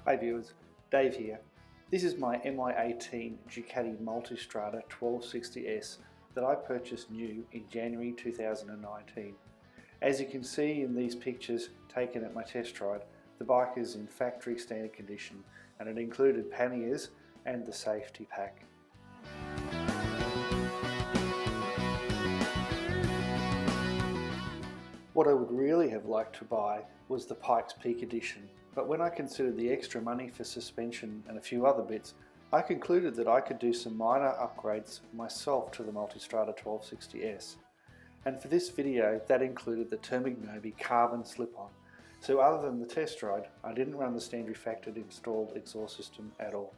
Hey viewers, Dave here. This is my MI18 Ducati Multistrada 1260S that I purchased new in January 2019. As you can see in these pictures taken at my test ride, the bike is in factory standard condition and it included panniers and the safety pack. What I would really have liked to buy was the Pikes Peak edition, but when I considered the extra money for suspension and a few other bits, I concluded that I could do some minor upgrades myself to the Multistrada 1260S. And for this video, that included the Termignoni carbon slip-on. So other than the test ride, I didn't run the standard factory installed exhaust system at all.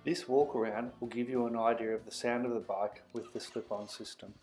This walk around will give you an idea of the sound of the bike with the slip-on system.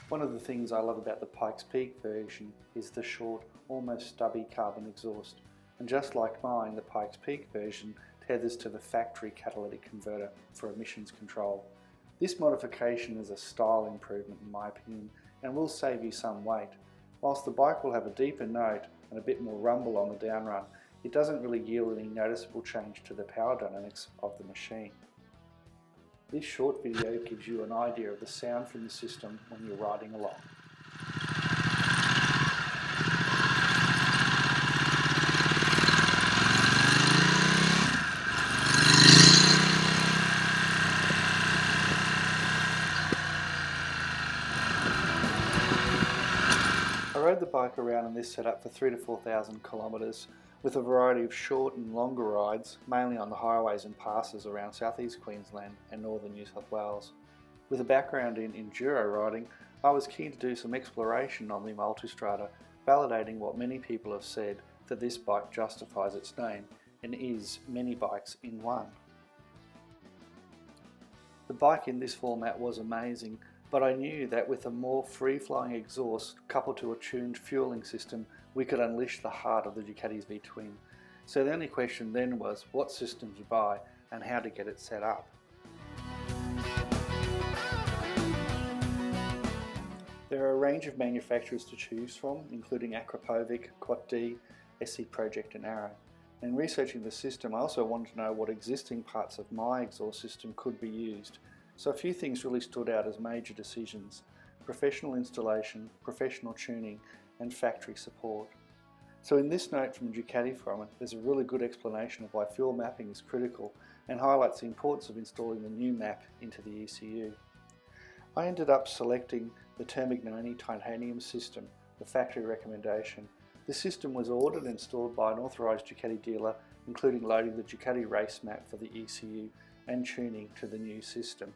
One of the things I love about the Pikes Peak version is the short, almost stubby carbon exhaust, and just like mine, the Pikes Peak version tethers to the factory catalytic converter for emissions control. This modification is a style improvement in my opinion and will save you some weight. Whilst the bike will have a deeper note and a bit more rumble on the down run, it doesn't really yield any noticeable change to the power dynamics of the machine. This short video gives you an idea of the sound from the system when you're riding along. I rode the bike around in this setup for 3,000 to 4,000 kilometres with a variety of short and longer rides, mainly on the highways and passes around southeast Queensland and northern New South Wales. With a background in enduro riding, I was keen to do some exploration on the Multistrada, validating what many people have said, that this bike justifies its name and is many bikes in one. The bike in this format was amazing, but I knew that with a more free-flowing exhaust coupled to a tuned fueling system, we could unleash the heart of the Ducati's V-twin. So the only question then was what system to buy and how to get it set up. There are a range of manufacturers to choose from, including Akrapovic, Quat D, SC Project and Arrow. In researching the system, I also wanted to know what existing parts of my exhaust system could be used. So a few things really stood out as major decisions: professional installation, professional tuning and factory support. So in this note from Ducati from it, there's a really good explanation of why fuel mapping is critical and highlights the importance of installing the new map into the ECU. I ended up selecting the Termignoni Titanium system, the factory recommendation. The system was ordered and installed by an authorised Ducati dealer, including loading the Ducati race map for the ECU and tuning to the new system.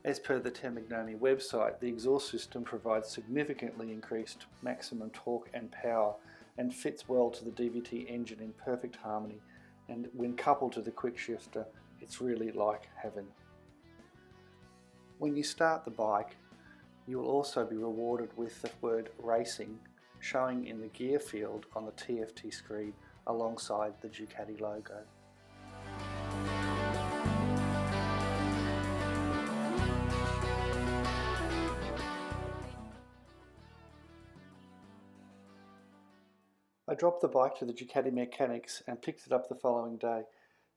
As per the Termignoni website, the exhaust system provides significantly increased maximum torque and power and fits well to the DVT engine in perfect harmony, and when coupled to the quick shifter, it's really like heaven. When you start the bike, you will also be rewarded with the word racing showing in the gear field on the TFT screen alongside the Ducati logo. I dropped the bike to the Ducati mechanics and picked it up the following day.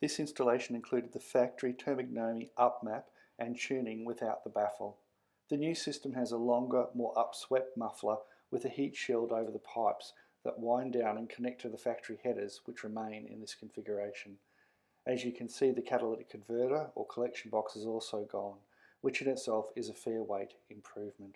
This installation included the factory Termignoni Upmap and tuning without the baffle. The new system has a longer, more upswept muffler with a heat shield over the pipes that wind down and connect to the factory headers, which remain in this configuration. As you can see, the catalytic converter or collection box is also gone, which in itself is a fair weight improvement.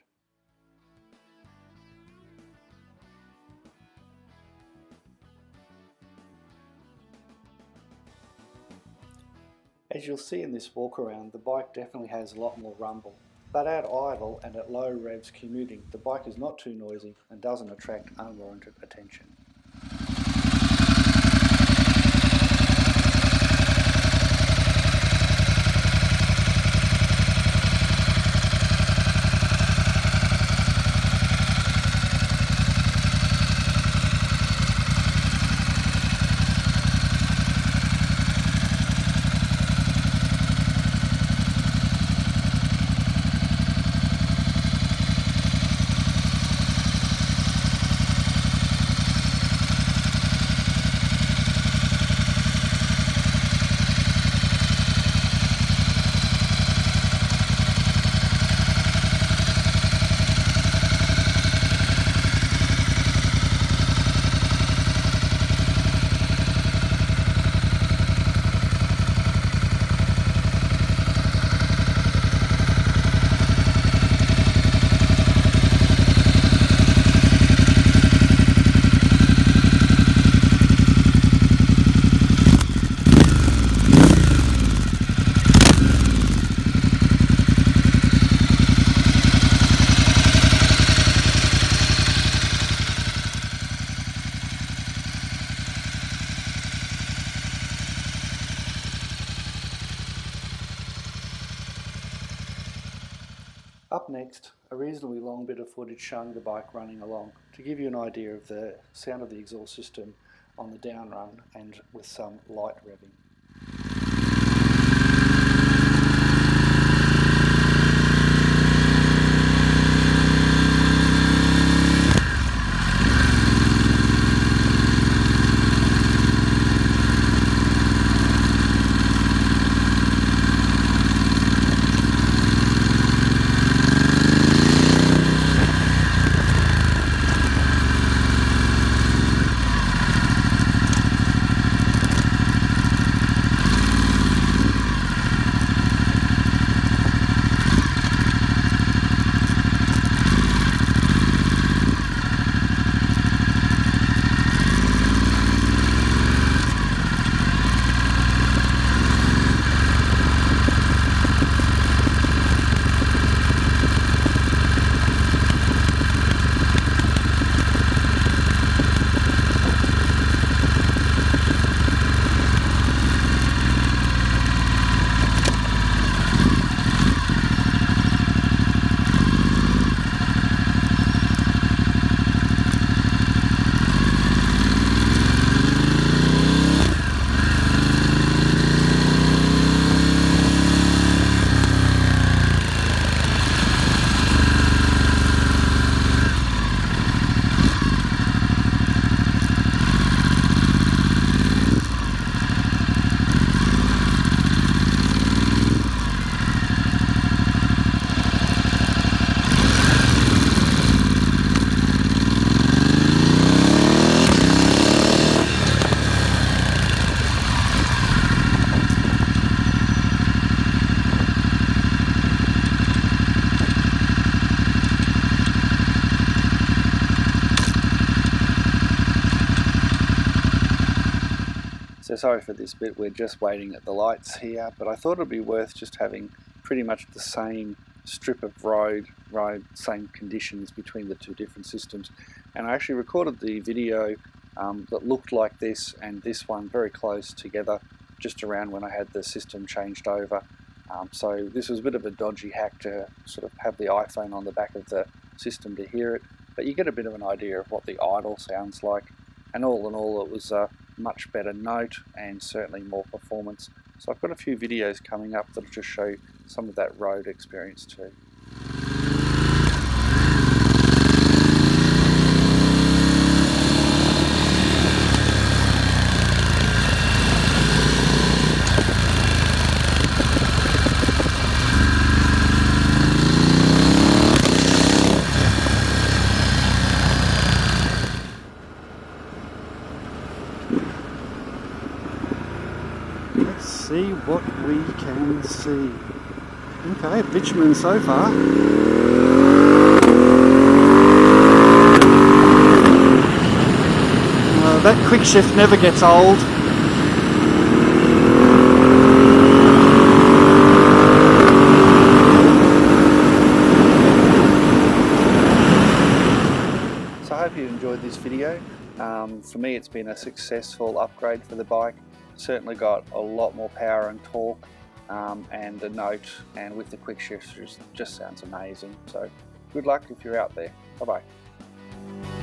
As you'll see in this walk around, the bike definitely has a lot more rumble, but at idle and at low revs commuting, the bike is not too noisy and doesn't attract unwarranted attention. Up next, a reasonably long bit of footage showing the bike running along to give you an idea of the sound of the exhaust system on the down run and with some light revving. So sorry for this bit, we're just waiting at the lights here, but I thought it'd be worth just having pretty much the same strip of road, same conditions between the two different systems. And I actually recorded the video that looked like this and this one very close together, just around when I had the system changed over. So this was a bit of a dodgy hack to sort of have the iPhone on the back of the system to hear it, but you get a bit of an idea of what the idle sounds like. And all in all, it was a much better note and certainly more performance. So I've got a few videos coming up that'll just show some of that road experience too. what we can see. Okay, bitumen so far. That quick shift never gets old. So I hope you enjoyed this video. For me it's been a successful upgrade for the bike. Certainly got a lot more power and torque, and the note, and with the quick shifts just sounds amazing. So good luck if you're out there. Bye bye.